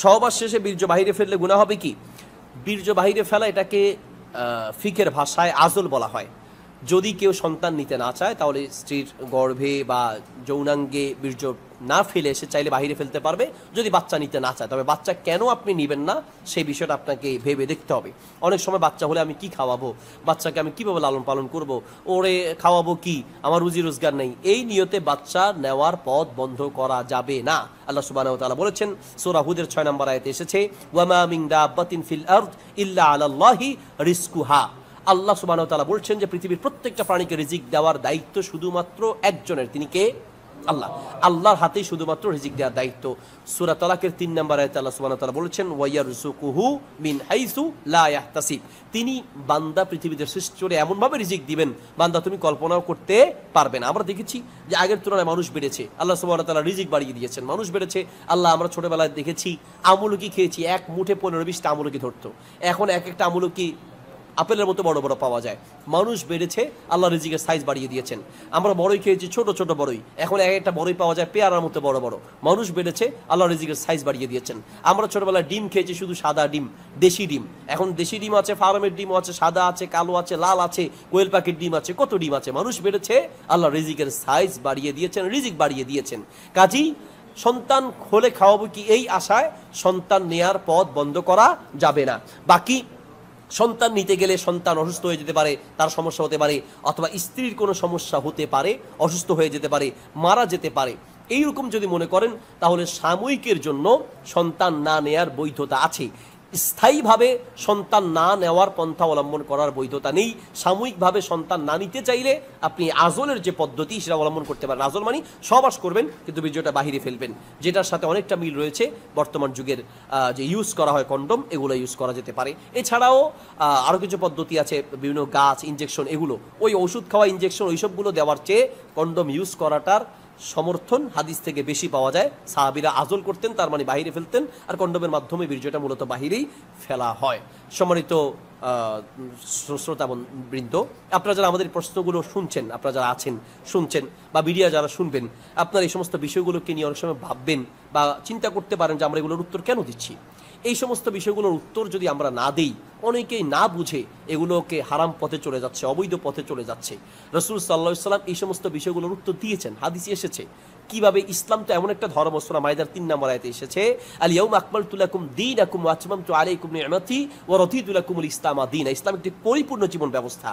সহবাস শেষে বীর্য বাহিরে ফেললে গুনাহ হবে কি? বীর্য বাহিরে ফেলা এটাকে ফিকের ভাষায় আজল বলা হয়। যদি কেউ সন্তান নিতে না চায় তাহলে স্ত্রীর গর্ভে বা যৌনাঙ্গে বীর্য না ফেলে সে চাইলে বাহিরে ফেলতে পারবে, যদি বাচ্চা নিতে না চায়। তবে বাচ্চা কেন আপনি নেবেন না সেই বিষয়টা আপনাকে ভেবে দেখতে হবে। অনেক সময় বাচ্চা হলে আমি কি খাওয়াবো, বাচ্চাকে আমি কিভাবে লালন পালন করব, ওরে খাওয়াবো কি, আমার রুজি রোজগার নেই, এই নিয়তে বাচ্চা নেওয়ার পথ বন্ধ করা যাবে না। আল্লাহ সুবহানাহু ওয়া তাআলা বলেছেন সূরা হুদের 6 নম্বর আয়াতে এসেছে, ওয়ামা মিন দাব্বাতিন ফিল আরদ ইল্লা আলাল্লাহি রিজকুহা। আল্লাহ সুবহানাহু ওয়া তাআলা বলছেন যে পৃথিবীর প্রত্যেকটা প্রাণীকে রিজিক দেওয়ার দায়িত্ব শুধুমাত্র একজনের, তিনি কে? আল্লাহ। আল্লাহর হাতেই শুধুমাত্র রিজিক দেওয়ার দায়িত্ব। সূরা তালাকের 3 নম্বর আয়াতে আল্লাহ সুবহানাহু ওয়া তাআলা বলেছেন, ওয়ায়ারযুকুহু মিন হাইসু লা ইয়াহতাসিব। তিনি বান্দা পৃথিবীতে সৃষ্টি করে এমনভাবে রিজিক দিবেন বান্দা তুমি কল্পনাও করতে পারবে না। আমরা দেখেছি যে আগের তুলনায় মানুষ বেড়েছে, আল্লাহ সুবহানাহু ওয়া তাআলা রিজিক বাড়িয়ে দিয়েছেন, মানুষ বেড়েছে। আল্লাহ, আমরা ছোটবেলায় দেখেছি আমলকি খেয়েছি, এক মুঠে 15-20টা আমলকি ধরতো, এখন এক একটা আমলকি আপেলের মতো বড় বড় পাওয়া যায়। মানুষ বেড়েছে, আল্লাহ রিজিকের সাইজ বাড়িয়ে দিয়েছেন। আমরা বড়ই খেয়েছি, ছোট ছোট বড়ই, এখন এক একটা বড়ই পাওয়া যায় পেয়ারার মতো বড় বড়। মানুষ বেড়েছে, আল্লাহ রিজিকের সাইজ বাড়িয়ে দিয়েছেন। আমরা ছোটবেলায় ডিম খেয়েছি, শুধু সাদা ডিম, দেশি ডিম। এখন দেশি ডিম আছে, ফার্মের ডিম আছে, সাদা আছে, কালো আছে, লাল আছে, কোয়েল পাখির ডিম আছে, কত ডিম আছে। মানুষ বেড়েছে, আল্লাহ রিজিকের সাইজ বাড়িয়ে দিয়েছেন, রিজিক বাড়িয়ে দিয়েছেন। কাজী সন্তান হলে খাওয়াবো কি, এই আশায় সন্তান নেয়ার পথ বন্ধ করা যাবে না। বাকি সন্তান নিতে গেলে সন্তান অসুস্থ হয়ে যেতে পারে, তার সমস্যা হতে পারে, অথবা স্ত্রীর কোনো সমস্যা হতে পারে, অসুস্থ হয়ে যেতে পারে, মারা যেতে পারে। এইরকম যদি মনে করেন তাহলে সাময়িকের জন্য সন্তান না নেয়ার বৈধতা আছে। স্থায়ীভাবে সন্তান না নেওয়ার পন্থা অবলম্বন করার বৈধতা নেই। সাময়িকভাবে সন্তান না নিতে চাইলে আপনি আজলের যে পদ্ধতি সেটা অবলম্বন করতে পারেন। আজল মানে সহবাস করবেন কিন্তু বীর্যটা বাহিরে ফেলবেন, যেটার সাথে অনেকটা মিল রয়েছে বর্তমান যুগের যে ইউজ করা হয় কন্ডম, এগুলো ইউজ করা যেতে পারে। এছাড়াও আরও কিছু পদ্ধতি আছে, বিভিন্ন গাছ, ইনজেকশন, এগুলো ওই ওষুধ খাওয়া ইনজেকশন ওইসবগুলো দেওয়ার চেয়ে কন্ডম ইউজ করাটার সমর্থন হাদিস থেকে বেশি পাওয়া যায়। সাহাবীরা আজল করতেন, তার মানে বাহিরে ফেলতেন, আর কন্ডমের মাধ্যমে বীর্যটা মূলত বাহিরেই ফেলা হয়। সম্মানিত শ্রোতাবৃন্দ, আপনারা যারা আমাদের প্রশ্নগুলো শুনছেন, আপনারা যারা আছেন শুনছেন, বা মিডিয়া যারা শুনবেন, আপনারা এই সমস্ত বিষয়গুলোকে নিয়ে অনেক সময় ভাববেন বা চিন্তা করতে পারেন যে আমরা এগুলোর উত্তর কেন দিচ্ছি। এই সমস্ত বিষয়গুলোর উত্তর যদি আমরা না দিই, অনেকেই না বুঝে এগুলোকে হারাম পথে চলে যাচ্ছে, অবৈধ পথে চলে যাচ্ছে। রাসূল সাল্লাল্লাহু আলাইহি ওয়াসাল্লাম এই সমস্ত বিষয়গুলোর উত্তর দিয়েছেন, হাদিসে এসেছে। কিভাবে ইসলাম তো এমন একটা ধর্ম, সূরা মাইদার 3 নম্বর আয়াতে এসেছে, আল ইয়াউমা আকমালতু লাকুম দীনাকুম ওয়া আতমামতু আলাইকুম নি'মাতি ওয়া রাদিতু লাকুমুল ইসলামা দীনা। ইসলাম একটি পরিপূর্ণ জীবন ব্যবস্থা।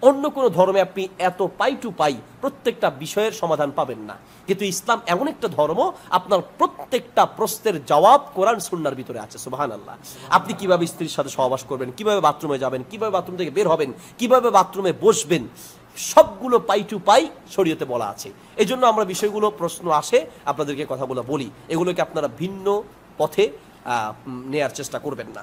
অন্য কোনো ধর্মে আপনি এত পাই টু পাই প্রত্যেকটা বিষয়ের সমাধান পাবেন না, কিন্তু ইসলাম এমন একটা ধর্ম আপনার প্রত্যেকটা প্রশ্নের জবাব কোরআন সুন্নাহর ভিতরে আছে। সুবহানাল্লাহ। আপনি কিভাবে স্ত্রীর সাথে সহবাস করবেন, কিভাবে বাথরুমে যাবেন, কিভাবে বাথরুম থেকে বের হবেন, কিভাবে বাথরুমে বসবেন, সবগুলো পাই টু পাই শরীয়তে বলা আছে। এই জন্য আমরা বিষয়গুলো প্রশ্ন আসে আপনাদেরকে কথাগুলো বলি, এগুলোকে আপনারা ভিন্ন পথে নেয়ার চেষ্টা করবেন না।